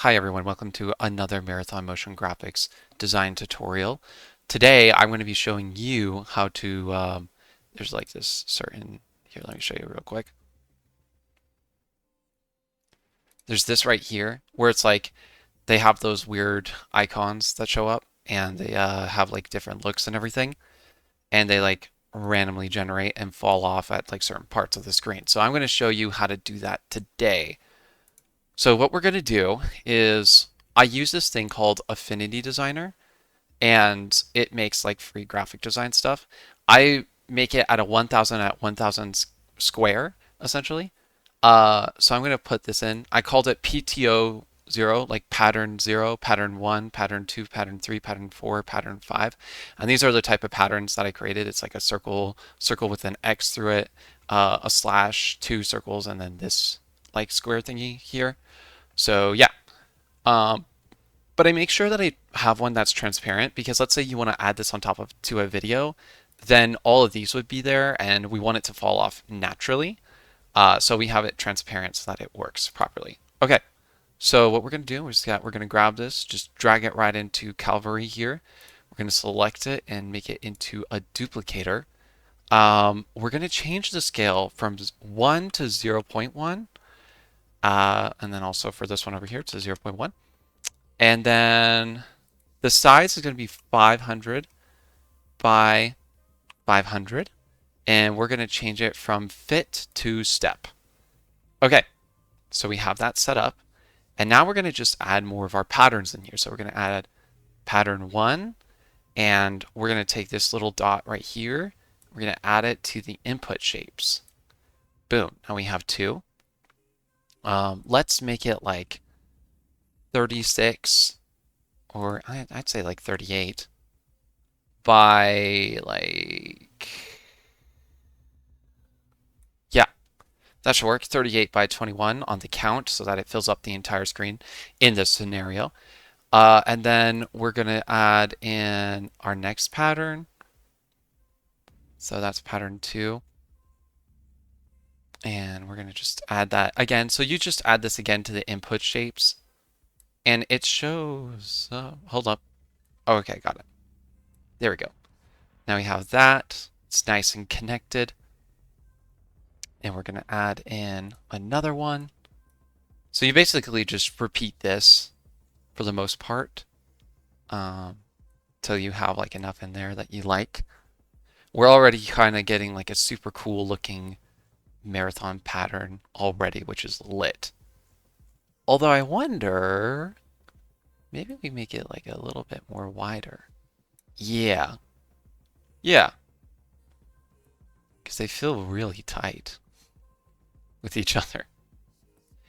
Hi everyone, welcome to another Marathon Motion Graphics design tutorial. Today I'm going to be showing you how to, there's like this certain, here let me show you real quick. There's this right here where it's like they have those weird icons that show up and they have like different looks and everything and they like randomly generate and fall off at like certain parts of the screen. So I'm going to show you how to do that today. So what we're going to do is I use this thing called Affinity Designer and it makes like free graphic design stuff. I make it at a 1000 at 1000 square essentially. So I'm going to put this in. I called it PTO 0, like pattern 0, pattern 1, pattern 2, pattern 3, pattern 4, pattern 5. And these are the type of patterns that I created. It's like a circle with an X through it, a slash, two circles, and then this like square thingy here. So yeah, um, but I make sure that I have one that's transparent because let's say you want to add this on top of to a video, then all of these would be there and we want it to fall off naturally. So we have it transparent so that it works properly. Okay, so what we're going to do is we're going to grab this, just drag it right into Calvary here. We're going to select it and make it into a duplicator. We're going to change the scale from 1 to 0.1. And then also for this one over here to 0.1. And then the size is going to be 500 by 500. And we're going to change it from fit to step. Okay, so we have that set up. And now we're going to just add more of our patterns in here. So we're going to add pattern 1. And we're going to take this little dot right here. We're going to add it to the input shapes. Boom, now we have 2. Let's make it like 36, or I'd say like 38 by like, yeah, that should work. 38 by 21 on the count so that it fills up the entire screen in this scenario. And then we're going to add in our next pattern. So that's pattern 2. And we're going to just add that again. So you just add this again to the input shapes. And it shows, hold up. Oh, okay, got it. There we go. Now we have that. It's nice and connected. And we're going to add in another one. So you basically just repeat this for the most part till you have like enough in there that you like. We're already kind of getting like a super cool looking marathon pattern already, which is lit. Although I wonder, maybe we make it like a little bit more wider. Yeah. Yeah. Because they feel really tight with each other.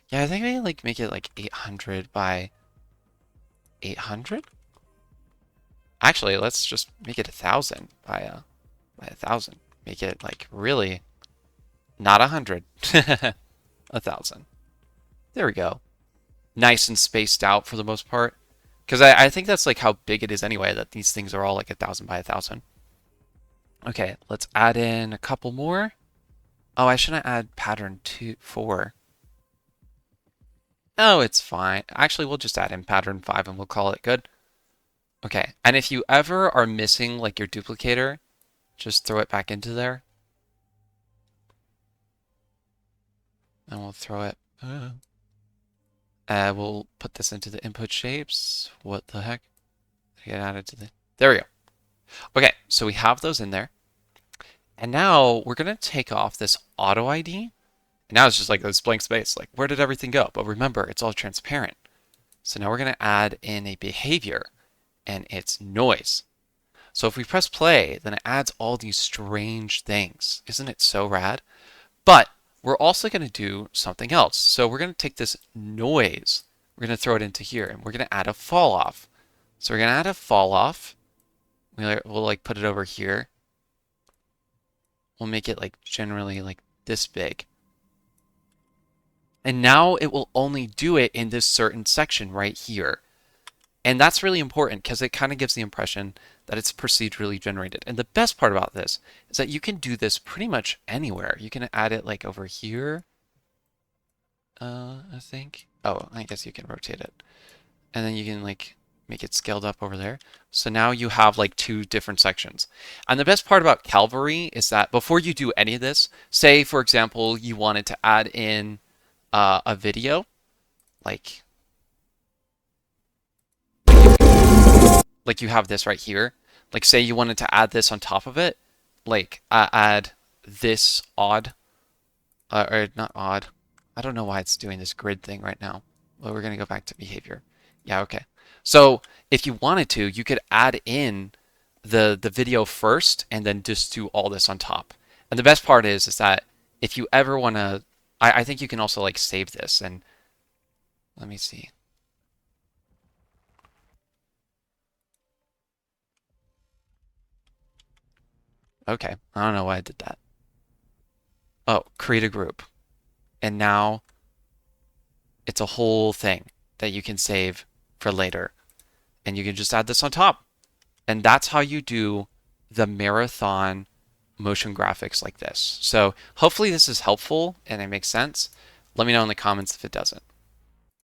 Yeah, I think we like make it like 800 by 800. Actually, let's just make it 1000 by 1000. Make it like really not 100, 1000. There we go. Nice and spaced out for the most part. Because I think that's like how big it is anyway, that these things are all like 1000 by 1000. Okay, let's add in a couple more. Oh, I shouldn't add pattern 4. Oh, it's fine. Actually, we'll just add in pattern 5 and we'll call it good. Okay, and if you ever are missing like your duplicator, just throw it back into there. And we'll throw it. We'll put this into the input shapes. What the heck? Get added to the. There we go. Okay, so we have those in there. And now we're going to take off this auto ID. And now it's just like this blank space. Like, where did everything go? But remember, it's all transparent. So now we're going to add in a behavior, and it's noise. So if we press play, then it adds all these strange things. Isn't it so rad? But we're also going to do something else. So we're going to take this noise, we're going to throw it into here, and we're going to add a fall off. So we're going to add a fall off. We'll like put it over here. We'll make it like generally like this big. And now it will only do it in this certain section right here. And that's really important because it kind of gives the impression that it's procedurally generated. And the best part about this is that you can do this pretty much anywhere. You can add it like over here. I think. Oh, I guess you can rotate it. And then you can like make it scaled up over there. So now you have like two different sections. And the best part about Calvary is that before you do any of this, say for example, you wanted to add in a video, like like you have this right here. Like say you wanted to add this on top of it, like add this odd, or not odd. I don't know why it's doing this grid thing right now. Well, we're gonna go back to behavior. Yeah, okay. So if you wanted to, you could add in the video first and then just do all this on top. And the best part is that if you ever want to, I think you can also like save this and let me see. Okay, I don't know why I did that. Oh, create a group. And now it's a whole thing that you can save for later. And you can just add this on top. And that's how you do the marathon motion graphics like this. So hopefully this is helpful and it makes sense. Let me know in the comments if it doesn't.